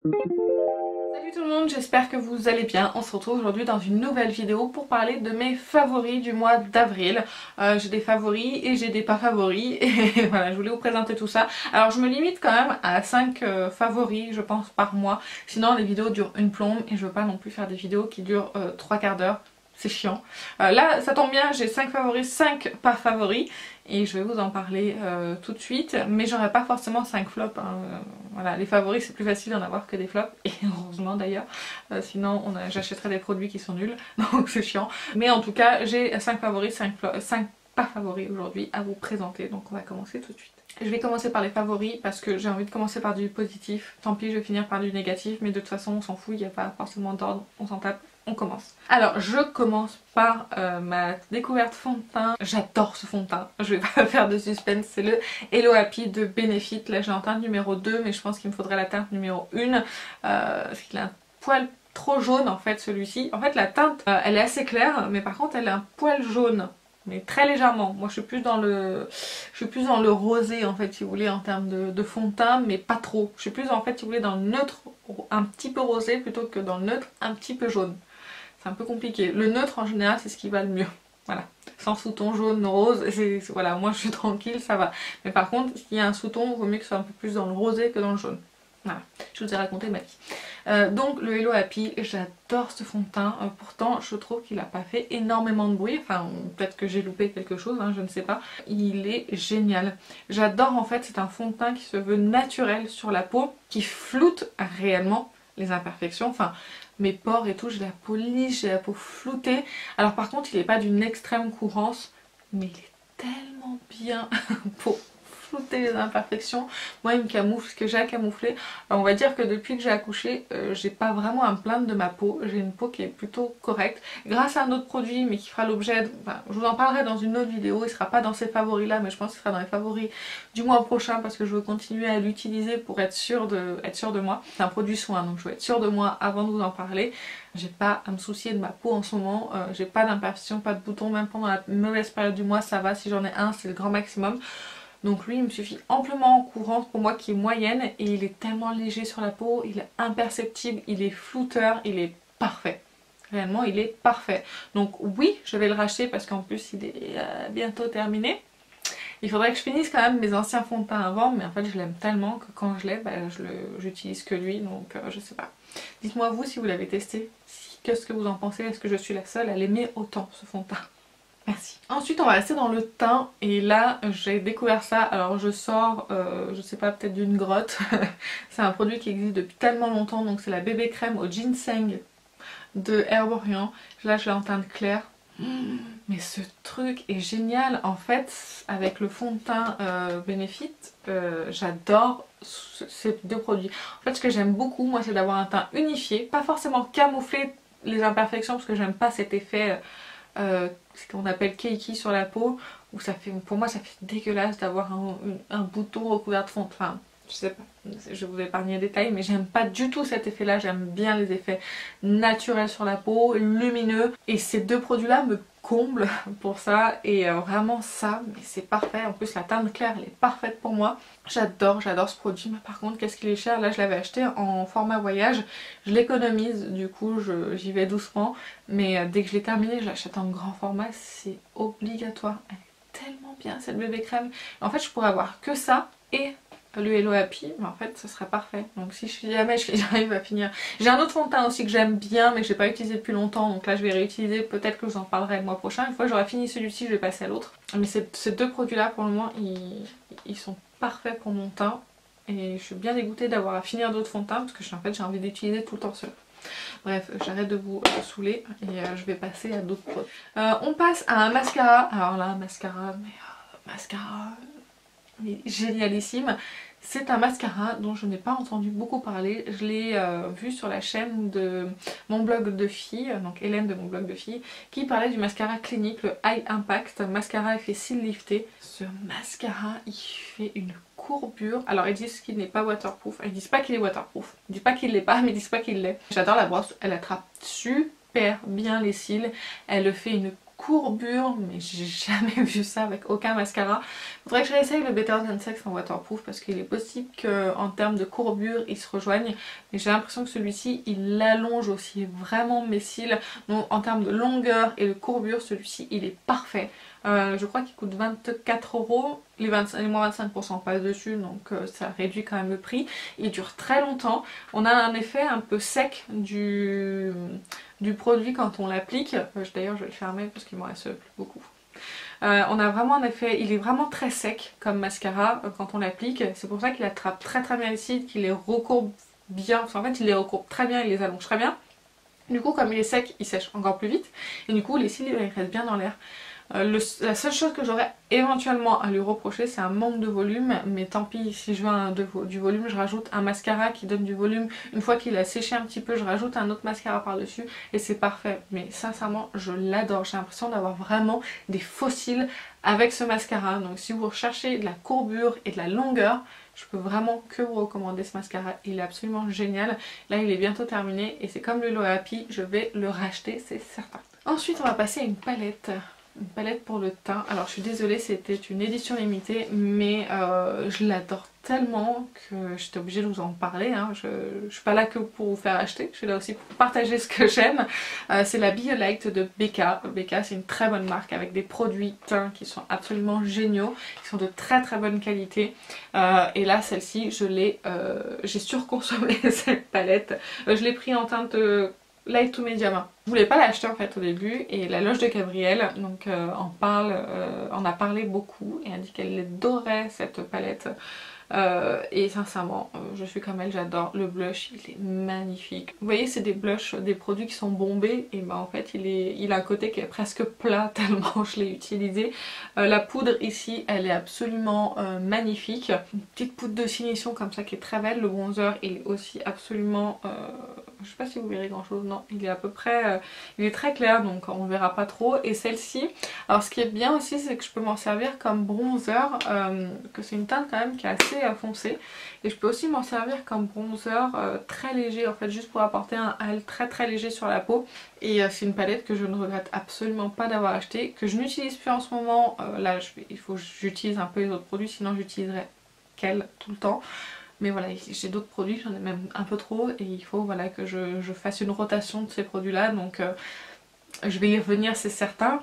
Salut tout le monde, j'espère que vous allez bien. On se retrouve aujourd'hui dans une nouvelle vidéo pour parler de mes favoris du mois d'avril. J'ai des favoris et j'ai des pas favoris et voilà, je voulais vous présenter tout ça. Alors je me limite quand même à 5 favoris je pense par mois, sinon les vidéos durent une plombe et je veux pas non plus faire des vidéos qui durent 3 quarts d'heure. C'est chiant. Là, ça tombe bien, j'ai 5 favoris, 5 pas favoris. Et je vais vous en parler tout de suite. Mais j'aurai pas forcément 5 flops. Hein. Voilà, les favoris, c'est plus facile d'en avoir que des flops. Et heureusement d'ailleurs. Sinon, j'achèterais des produits qui sont nuls. Donc c'est chiant. Mais en tout cas, j'ai 5 favoris, 5 pas favoris aujourd'hui à vous présenter. Donc on va commencer tout de suite. Je vais commencer par les favoris parce que j'ai envie de commencer par du positif. Tant pis, je vais finir par du négatif. Mais de toute façon, on s'en fout. Il n'y a pas forcément d'ordre. On s'en tape. On commence. Alors je commence par ma découverte fond de teint. J'adore ce fond de teint. Je vais pas faire de suspense. C'est le Hello Happy de Benefit. Là j'ai en teinte numéro 2 mais je pense qu'il me faudrait la teinte numéro 1 parce qu'il a un poil trop jaune en fait celui-ci. En fait la teinte elle est assez claire mais par contre elle a un poil jaune. Mais très légèrement. Moi je suis plus dans le rosé en fait si vous voulez en termes de fond de teint mais pas trop. Je suis plus en fait si vous voulez dans le neutre un petit peu rosé plutôt que dans le neutre un petit peu jaune. C'est un peu compliqué. Le neutre en général c'est ce qui va le mieux. Voilà. Sans sous-ton jaune, rose, voilà, moi je suis tranquille, ça va. Mais par contre, s'il y a un sous-ton, il vaut mieux que ce soit un peu plus dans le rosé que dans le jaune. Voilà, je vous ai raconté ma vie. Donc le Hello Happy, j'adore ce fond de teint. Pourtant, je trouve qu'il n'a pas fait énormément de bruit. Enfin, peut-être que j'ai loupé quelque chose, hein, je ne sais pas. Il est génial. J'adore en fait, c'est un fond de teint qui se veut naturel sur la peau, qui floute réellement les imperfections. Enfin, mes pores et tout, j'ai la peau lisse, j'ai la peau floutée. Alors par contre, il n'est pas d'une extrême courance, mais il est tellement bien pour flouter les imperfections. Moi, il me camoufle ce que j'ai à camoufler. Alors, on va dire que depuis que j'ai accouché, j'ai pas vraiment à me plaindre de ma peau. J'ai une peau qui est plutôt correcte. Grâce à un autre produit, mais qui fera l'objet... Enfin, je vous en parlerai dans une autre vidéo. Il sera pas dans ces favoris là, mais je pense qu'il sera dans les favoris du mois prochain parce que je veux continuer à l'utiliser pour être sûre de moi. C'est un produit soin, donc je veux être sûre de moi avant de vous en parler. J'ai pas à me soucier de ma peau en ce moment. J'ai pas d'imperfection, pas de boutons. Même pendant la mauvaise période du mois, ça va. Si j'en ai un, c'est le grand maximum. Donc lui il me suffit amplement en courante pour moi qui est moyenne et il est tellement léger sur la peau, il est imperceptible, il est flouteur, il est parfait. Réellement il est parfait. Donc oui je vais le racheter parce qu'en plus il est bientôt terminé. Il faudrait que je finisse quand même mes anciens fonds de teint avant mais en fait je l'aime tellement que quand je l'ai j'utilise que lui donc je sais pas. Dites-moi vous si vous l'avez testé, qu'est-ce que vous en pensez, est-ce que je suis la seule à l'aimer autant ce fond de teint? Merci. Ensuite on va rester dans le teint et là j'ai découvert ça, alors je sors je sais pas peut-être d'une grotte. C'est un produit qui existe depuis tellement longtemps donc c'est la bébé crème au ginseng de Herborian. Là je l'ai en teinte claire. Mais ce truc est génial en fait avec le fond de teint Benefit. J'adore ces deux produits. En fait ce que j'aime beaucoup moi c'est d'avoir un teint unifié, pas forcément camoufler les imperfections parce que j'aime pas cet effet ce qu'on appelle cakey sur la peau où ça fait, pour moi ça fait dégueulasse d'avoir un bouton recouvert de fond. Enfin je sais pas, je vais vous épargner les détails mais j'aime pas du tout cet effet là, j'aime bien les effets naturels sur la peau, lumineux et ces deux produits là me comblent pour ça et vraiment ça, mais c'est parfait. En plus la teinte claire elle est parfaite pour moi. J'adore ce produit mais par contre qu'est-ce qu'il est cher. Là je l'avais acheté en format voyage, je l'économise du coup j'y vais doucement mais dès que je l'ai terminé je l'achète en grand format, c'est obligatoire. Elle est tellement bien cette bébé crème. En fait je pourrais avoir que ça et le Hello Happy, mais en fait ce serait parfait. Donc si jamais j'arrive à finir. J'ai un autre fond de teint aussi que j'aime bien mais que j'ai pas utilisé depuis longtemps donc là je vais réutiliser, peut-être que je vous en parlerai le mois prochain. Une fois que j'aurai fini celui-ci je vais passer à l'autre. Mais ces deux produits là pour le moment ils sont parfaits pour mon teint et je suis bien dégoûtée d'avoir à finir d'autres fonds de teint parce que en fait j'ai envie d'utiliser tout le temps seul. Bref, j'arrête de vous saouler et je vais passer à d'autres produits. On passe à un mascara. Alors là, mascara, mais génialissime. C'est un mascara dont je n'ai pas entendu beaucoup parler. Je l'ai vu sur la chaîne de mon blog de filles, donc Hélène de mon blog de filles, qui parlait du mascara Clinique, le High Impact, mascara effet cils lifté. Ce mascara, il fait une courbure. Alors ils disent qu'il n'est pas waterproof. Ils disent pas qu'il est waterproof. Ils disent pas qu'il l'est pas, mais ils disent pas qu'il l'est. J'adore la brosse, elle attrape super bien les cils. Elle fait une courbure, mais j'ai jamais vu ça avec aucun mascara. Faudrait que je réessaye le Better Than Sex en waterproof parce qu'il est possible qu'en termes de courbure ils se rejoignent, mais j'ai l'impression que celui-ci il allonge aussi vraiment mes cils. Donc en termes de longueur et de courbure, celui-ci il est parfait. Je crois qu'il coûte 24 €, les moins 25% passent dessus, donc ça réduit quand même le prix. Il dure très longtemps. On a un effet un peu sec du produit quand on l'applique. D'ailleurs je vais le fermer parce qu'il m'en reste plus beaucoup. On a vraiment un effet, il est vraiment très sec comme mascara quand on l'applique. C'est pour ça qu'il attrape très très bien les cils, qu'il les recourbe bien. Enfin, en fait il les recourbe très bien, il les allonge très bien. Du coup comme il est sec, il sèche encore plus vite. Et du coup les cils ils restent bien dans l'air. La seule chose que j'aurais éventuellement à lui reprocher, c'est un manque de volume, mais tant pis, si je veux du volume, je rajoute un mascara qui donne du volume. Une fois qu'il a séché un petit peu, je rajoute un autre mascara par dessus et c'est parfait. Mais sincèrement je l'adore, j'ai l'impression d'avoir vraiment des faux cils avec ce mascara. Donc si vous recherchez de la courbure et de la longueur, je peux vraiment que vous recommander ce mascara, il est absolument génial. Là il est bientôt terminé et c'est comme le Low Happy, je vais le racheter, c'est certain. Ensuite on va passer à une palette. Une palette pour le teint. Alors je suis désolée, c'était une édition limitée, mais je l'adore tellement que j'étais obligée de vous en parler. Hein. Je suis pas là que pour vous faire acheter, je suis là aussi pour partager ce que j'aime. C'est la BioLite de Becca. Becca c'est une très bonne marque avec des produits teints qui sont absolument géniaux, qui sont de très très bonne qualité. Et là celle-ci, j'ai surconsommé cette palette. Je l'ai pris en teinte light to medium. Je voulais pas l'acheter en fait au début et la loge de Gabrielle donc en a parlé beaucoup et a dit qu'elle adorait cette palette. Et sincèrement je suis comme elle, j'adore le blush, il est magnifique. Vous voyez c'est des blushs, des produits qui sont bombés et bah en fait il a un côté qui est presque plat tellement je l'ai utilisé. La poudre ici elle est absolument magnifique, une petite poudre de finition comme ça qui est très belle. Le bronzer il est aussi absolument je sais pas si vous verrez grand chose, non il est à peu près il est très clair donc on verra pas trop. Et celle-ci, alors ce qui est bien aussi c'est que je peux m'en servir comme bronzer, que c'est une teinte quand même qui est assez foncée, et je peux aussi m'en servir comme bronzer très léger en fait, juste pour apporter un halo très très léger sur la peau. Et c'est une palette que je ne regrette absolument pas d'avoir acheté, que je n'utilise plus en ce moment. Là il faut que j'utilise un peu les autres produits, sinon j'utiliserai qu'elle tout le temps. Mais voilà, j'ai d'autres produits, j'en ai même un peu trop et il faut voilà, que je fasse une rotation de ces produits là. Donc je vais y revenir c'est certain.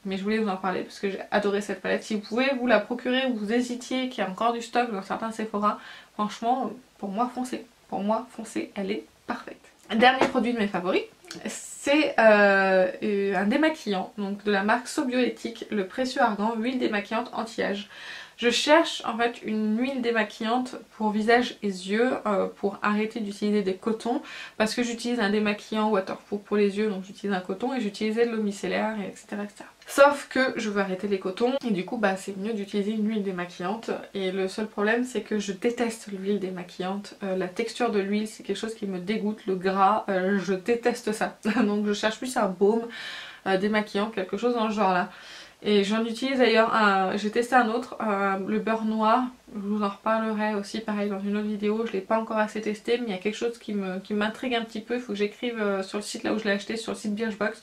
Mais je voulais vous en parler parce que j'ai adoré cette palette. Si vous pouvez vous la procurer ou vous hésitiez, qu'il y a encore du stock dans certains Sephora, franchement pour moi foncez. Pour moi foncez, elle est parfaite. Dernier produit de mes favoris, c'est un démaquillant donc de la marque So Bioéthique, le précieux argan, huile démaquillante anti-âge. Je cherche en fait une huile démaquillante pour visage et yeux pour arrêter d'utiliser des cotons parce que j'utilise un démaquillant waterproof pour les yeux, donc j'utilise un coton et j'utilisais de l'eau micellaire etc., etc. Sauf que je veux arrêter les cotons et du coup bah c'est mieux d'utiliser une huile démaquillante. Et le seul problème c'est que je déteste l'huile démaquillante, la texture de l'huile c'est quelque chose qui me dégoûte, le gras, je déteste ça. Donc je cherche plus un baume démaquillant, quelque chose dans ce genre là. Et j'en utilise d'ailleurs j'ai testé un autre, le beurre noir, je vous en reparlerai aussi pareil dans une autre vidéo, je l'ai pas encore assez testé mais il y a quelque chose qui m'intrigue un petit peu, il faut que j'écrive sur le site là où je l'ai acheté, sur le site Birchbox,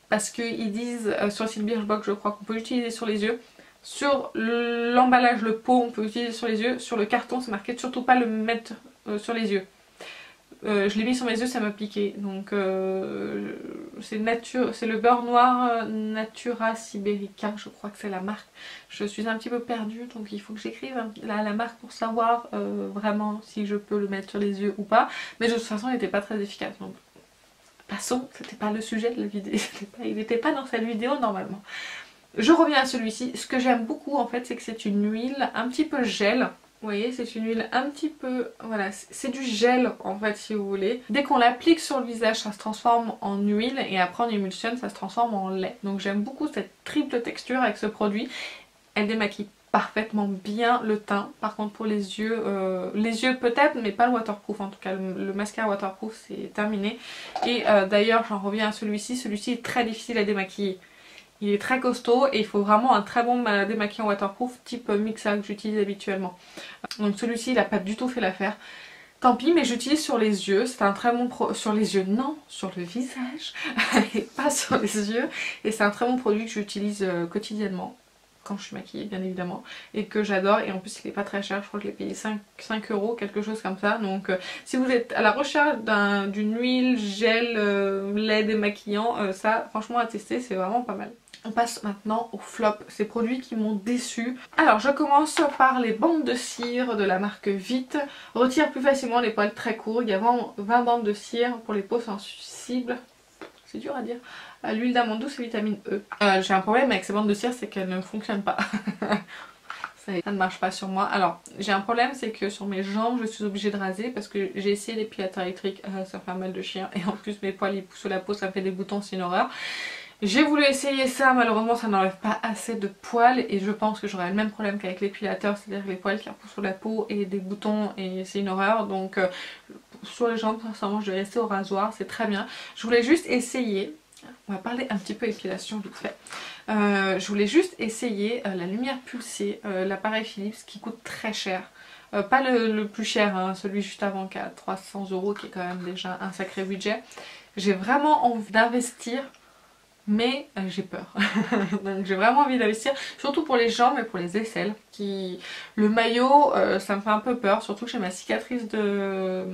parce qu'ils disent sur le site Birchbox je crois qu'on peut l'utiliser sur les yeux, sur l'emballage, le pot on peut l'utiliser sur les yeux, sur le carton c'est marqué surtout pas le mettre sur les yeux. Je l'ai mis sur mes yeux, ça m'a piqué. Donc c'est le beurre noir Natura Siberica, je crois que c'est la marque. Je suis un petit peu perdue, donc il faut que j'écrive la marque pour savoir vraiment si je peux le mettre sur les yeux ou pas. Mais de toute façon, il n'était pas très efficace. Donc passons, c'était pas le sujet de la vidéo, il n'était pas dans cette vidéo normalement. Je reviens à celui-ci. Ce que j'aime beaucoup en fait, c'est que c'est une huile un petit peu gel. Vous voyez, c'est une huile un petit peu... Voilà, c'est du gel en fait si vous voulez. Dès qu'on l'applique sur le visage, ça se transforme en huile et après on émulsionne, ça se transforme en lait. Donc j'aime beaucoup cette triple texture avec ce produit. Elle démaquille parfaitement bien le teint. Par contre pour les yeux peut-être, mais pas le waterproof en tout cas. Le mascara waterproof c'est terminé. Et d'ailleurs j'en reviens à celui-ci. Celui-ci est très difficile à démaquiller. Il est très costaud et il faut vraiment un très bon démaquillant waterproof type Mixa que j'utilise habituellement. Donc celui-ci il n'a pas du tout fait l'affaire. tant pis, mais j'utilise sur les yeux. C'est un très bon sur les yeux, non, sur le visage et pas sur les yeux. Et c'est un très bon produit que j'utilise quotidiennement quand je suis maquillée, bien évidemment, et que j'adore. Et en plus il est pas très cher, je crois que je l'ai payé 5 €, quelque chose comme ça. Donc si vous êtes à la recherche d'une huile, gel, lait démaquillant, ça franchement à tester, c'est vraiment pas mal. On passe maintenant au flop, ces produits qui m'ont déçue. Alors je commence par les bandes de cire de la marque Vite. Retire plus facilement les poils très courts. Il y a vraiment 20 bandes de cire pour les peaux sensibles. C'est dur à dire. L'huile d'amande douce et vitamine E. J'ai un problème avec ces bandes de cire, c'est qu'elles ne fonctionnent pas. Ça ne marche pas sur moi. Alors j'ai un problème, c'est que sur mes jambes je suis obligée de raser parce que j'ai essayé l'épilateur électrique, ça fait un mal de chien. Et en plus mes poils ils poussent sur la peau, ça me fait des boutons, c'est une horreur. J'ai voulu essayer ça, malheureusement ça n'enlève pas assez de poils et je pense que j'aurai le même problème qu'avec l'épilateur, c'est-à-dire les poils qui repoussent sur la peau et des boutons et c'est une horreur. Donc sur les jambes, sincèrement je vais rester au rasoir, c'est très bien. Je voulais juste essayer, on va parler un petit peu épilation vite fait. Je voulais juste essayer la lumière pulsée, l'appareil Philips qui coûte très cher. Pas le plus cher, hein, celui juste avant qui a 300 € qui est quand même déjà un sacré budget. J'ai vraiment envie d'investir. Mais j'ai peur. Donc j'ai vraiment envie d'investir, surtout pour les jambes et pour les aisselles. Le maillot, ça me fait un peu peur, surtout que j'ai ma cicatrice de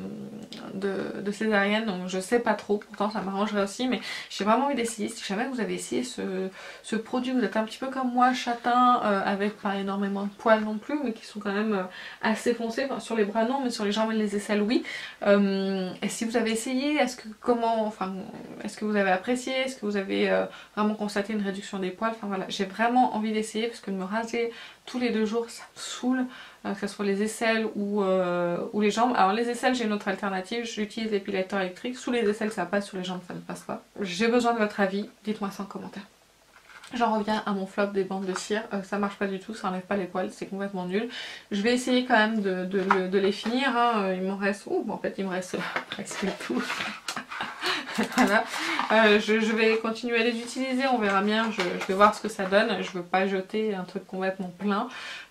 césarienne, donc je sais pas trop, pourtant ça m'arrangerait aussi, mais j'ai vraiment envie d'essayer. Si jamais vous avez essayé ce produit, vous êtes un petit peu comme moi, châtain, avec pas énormément de poils non plus, mais qui sont quand même assez foncés, enfin, sur les bras non, mais sur les jambes et les aisselles oui. Et si vous avez essayé, est-ce que vous avez apprécié, est-ce que vous avez vraiment constaté une réduction des poils, enfin voilà, j'ai vraiment envie d'essayer parce que de me raser tous les 2 jours ça me saoule, que ce soit les aisselles ou les jambes. Alors les aisselles j'ai une autre alternative, j'utilise l'épilateur électrique, sous les aisselles ça passe, sur les jambes ça ne passe pas. J'ai besoin de votre avis, dites-moi ça en commentaire. J'en reviens à mon flop des bandes de cire, ça marche pas du tout, ça enlève pas les poils, c'est complètement nul. Je vais essayer quand même de les finir, hein. Il m'en reste, en fait il me reste presque tout. Voilà, je vais continuer à les utiliser, on verra bien, je vais voir ce que ça donne. Je veux pas jeter un truc complètement plein,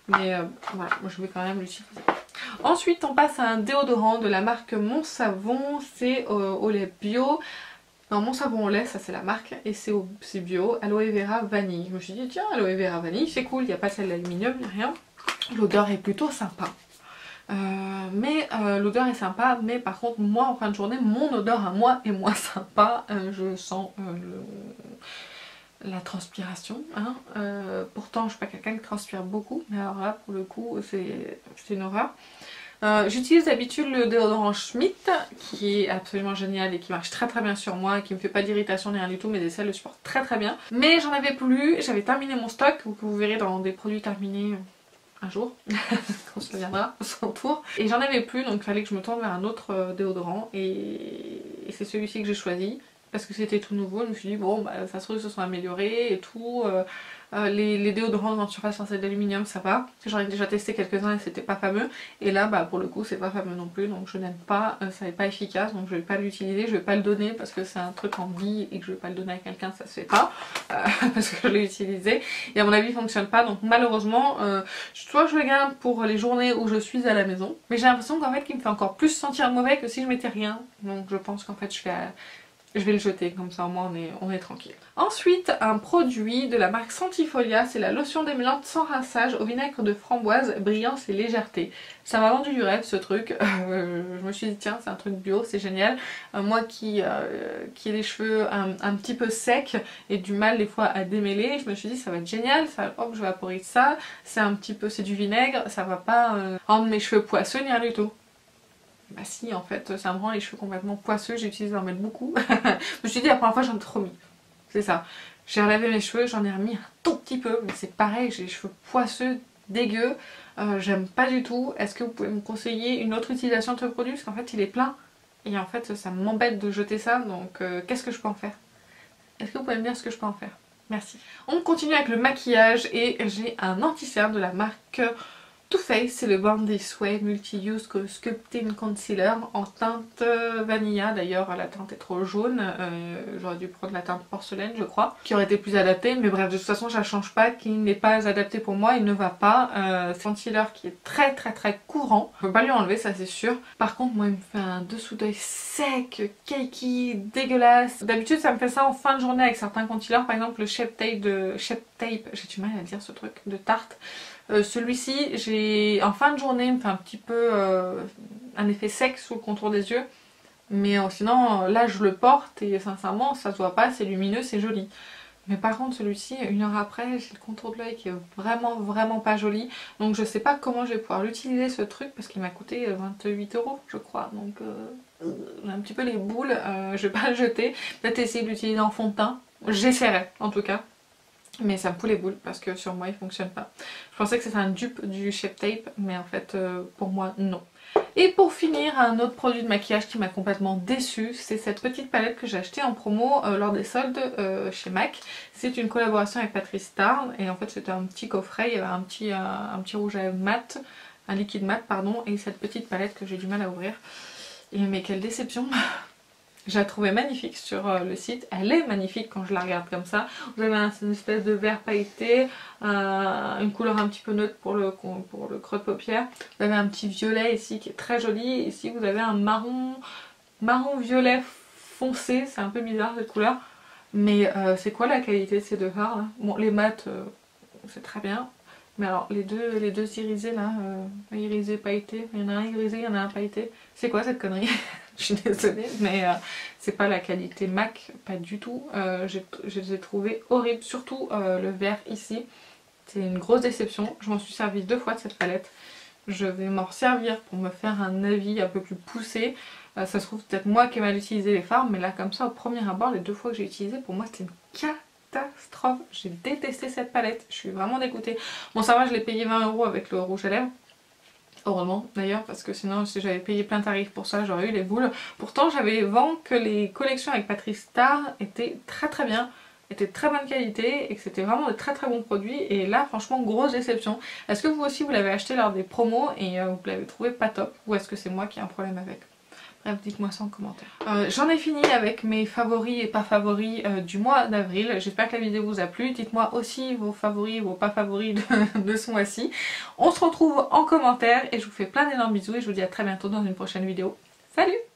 mais voilà, je vais quand même l'utiliser. Ensuite on passe à un déodorant de la marque Mon Savon, c'est au lait bio. Non, Mon Savon au lait, ça c'est la marque, et c'est bio, aloe vera vanille. Je me suis dit tiens, aloe vera vanille c'est cool, il n'y a pas celle d'aluminium, il n'y a rien. L'odeur est plutôt sympa. L'odeur est sympa, mais par contre moi en fin de journée mon odeur à moi est moins sympa. Je sens la transpiration, hein. Pourtant je suis pas quelqu'un qui transpire beaucoup, mais alors là pour le coup c'est une horreur. J'utilise d'habitude le déodorant Schmitt qui est absolument génial et qui marche très très bien sur moi, qui me fait pas d'irritation ni rien du tout, mes aisselles le supportent très très bien. Mais j'en avais plus, j'avais terminé mon stock, que vous verrez dans des produits terminés un jour, quand ça viendra, à son tour. Et j'en avais plus, donc il fallait que je me tourne vers un autre déodorant et c'est celui-ci que j'ai choisi. Parce que c'était tout nouveau, je me suis dit bon bah ça se trouve ils se sont améliorés et tout. Les déodorants en surface censée d'aluminium ça va. J'en ai déjà testé quelques-uns et c'était pas fameux. Et là bah pour le coup c'est pas fameux non plus, donc je n'aime pas, ça n'est pas efficace, donc je vais pas l'utiliser, je vais pas le donner parce que c'est un truc en bille et que je vais pas le donner à quelqu'un, ça se fait pas. Parce que je l'ai utilisé et à mon avis il fonctionne pas, donc malheureusement soit je le garde pour les journées où je suis à la maison, mais j'ai l'impression qu'en fait qu'il me fait encore plus sentir mauvais que si je mettais rien. Donc je pense qu'en fait je vais le jeter, comme ça au moins on est tranquille. Ensuite, un produit de la marque Santifolia, c'est la lotion démêlante sans rinçage au vinaigre de framboise, brillance et légèreté. Ça m'a vendu du rêve ce truc, je me suis dit tiens c'est un truc bio, c'est génial. Moi qui ai les cheveux un petit peu secs et du mal des fois à démêler, je me suis dit ça va être génial, ça, hop je vaporise ça, c'est du vinaigre, ça va pas rendre mes cheveux poisseux ni rien du tout. Bah si en fait ça me rend les cheveux complètement poisseux, j'ai utilisé d'en mettre beaucoup. Je me suis dit la première fois j'en ai trop mis, c'est ça. J'ai relavé mes cheveux, j'en ai remis un tout petit peu, mais c'est pareil, j'ai les cheveux poisseux, dégueux, j'aime pas du tout. Est-ce que vous pouvez me conseiller une autre utilisation de ce produit? Parce qu'en fait il est plein et en fait ça m'embête de jeter ça, donc qu'est-ce que je peux en faire? Est-ce que vous pouvez me dire ce que je peux en faire? Merci. On continue avec le maquillage et j'ai un anti-cerne de la marque Too Faced, c'est le Born This Way Multi-Use Sculpting Concealer en teinte Vanilla. D'ailleurs la teinte est trop jaune, j'aurais dû prendre la teinte porcelaine je crois, qui aurait été plus adaptée, mais bref de toute façon je la change pas, qui n'est pas adapté pour moi, il ne va pas. C'est un concealer qui est très courant, je peux pas lui enlever ça c'est sûr. Par contre moi il me fait un dessous d'œil sec, cakey, dégueulasse. D'habitude ça me fait ça en fin de journée avec certains concealers, par exemple le Shape Tape, j'ai du mal à dire ce truc, de Tarte. Celui-ci, en fin de journée, il me fait un petit peu un effet sec sous le contour des yeux. Mais sinon, là je le porte et sincèrement, ça se voit pas, c'est lumineux, c'est joli. Mais par contre, celui-ci, 1 heure après, j'ai le contour de l'œil qui est vraiment pas joli. Donc je sais pas comment je vais pouvoir l'utiliser ce truc parce qu'il m'a coûté 28 € je crois. Donc un petit peu les boules, je vais pas le jeter. Peut-être essayer de l'utiliser en fond de teint. J'essaierai en tout cas. Mais ça me fout les boules parce que sur moi il fonctionne pas. Je pensais que c'était un dupe du Shape Tape mais en fait pour moi non. Et pour finir, un autre produit de maquillage qui m'a complètement déçue, c'est cette petite palette que j'ai achetée en promo lors des soldes chez MAC. C'est une collaboration avec Patrice Starr et en fait c'était un petit coffret, il y avait un petit rouge à lèvres mat, un liquide mat pardon, et cette petite palette que j'ai du mal à ouvrir. Et mais quelle déception! Je la trouvais magnifique sur le site, elle est magnifique quand je la regarde comme ça. Vous avez une espèce de vert pailleté, une couleur un petit peu neutre pour le creux de paupière. Vous avez un petit violet ici qui est très joli. Ici vous avez un marron violet foncé, c'est un peu bizarre cette couleur. Mais c'est quoi la qualité de ces deux fards là? Bon les mats c'est très bien. Mais alors les deux irisés là, irisé pailleté, il y en a un irisé, il y en a un pailleté. C'est quoi cette connerie? Je suis désolée mais c'est pas la qualité MAC, pas du tout. Je les ai trouvés horribles, surtout le vert ici. C'est une grosse déception. Je m'en suis servi 2 fois de cette palette. Je vais m'en servir pour me faire un avis un peu plus poussé. Ça se trouve peut-être moi qui ai mal utilisé les fards, mais là comme ça au premier abord, les 2 fois que j'ai utilisé, pour moi c'était une catastrophe. J'ai détesté cette palette, je suis vraiment dégoûtée. Bon ça va, je l'ai payé 20 € avec le rouge à lèvres. Heureusement d'ailleurs parce que sinon si j'avais payé plein tarif pour ça j'aurais eu les boules. Pourtant j'avais vent que les collections avec Patrice Starr étaient très bien, étaient de très bonne qualité et que c'était vraiment de très bons produits. Et là franchement grosse déception. Est-ce que vous aussi vous l'avez acheté lors des promos et vous l'avez trouvé pas top, ou est-ce que c'est moi qui ai un problème avec? Bref, dites-moi ça en commentaire. J'en ai fini avec mes favoris et pas favoris du mois d'avril. J'espère que la vidéo vous a plu. Dites-moi aussi vos favoris et vos pas favoris de ce mois-ci. On se retrouve en commentaire et je vous fais plein d'énormes bisous et je vous dis à très bientôt dans une prochaine vidéo. Salut!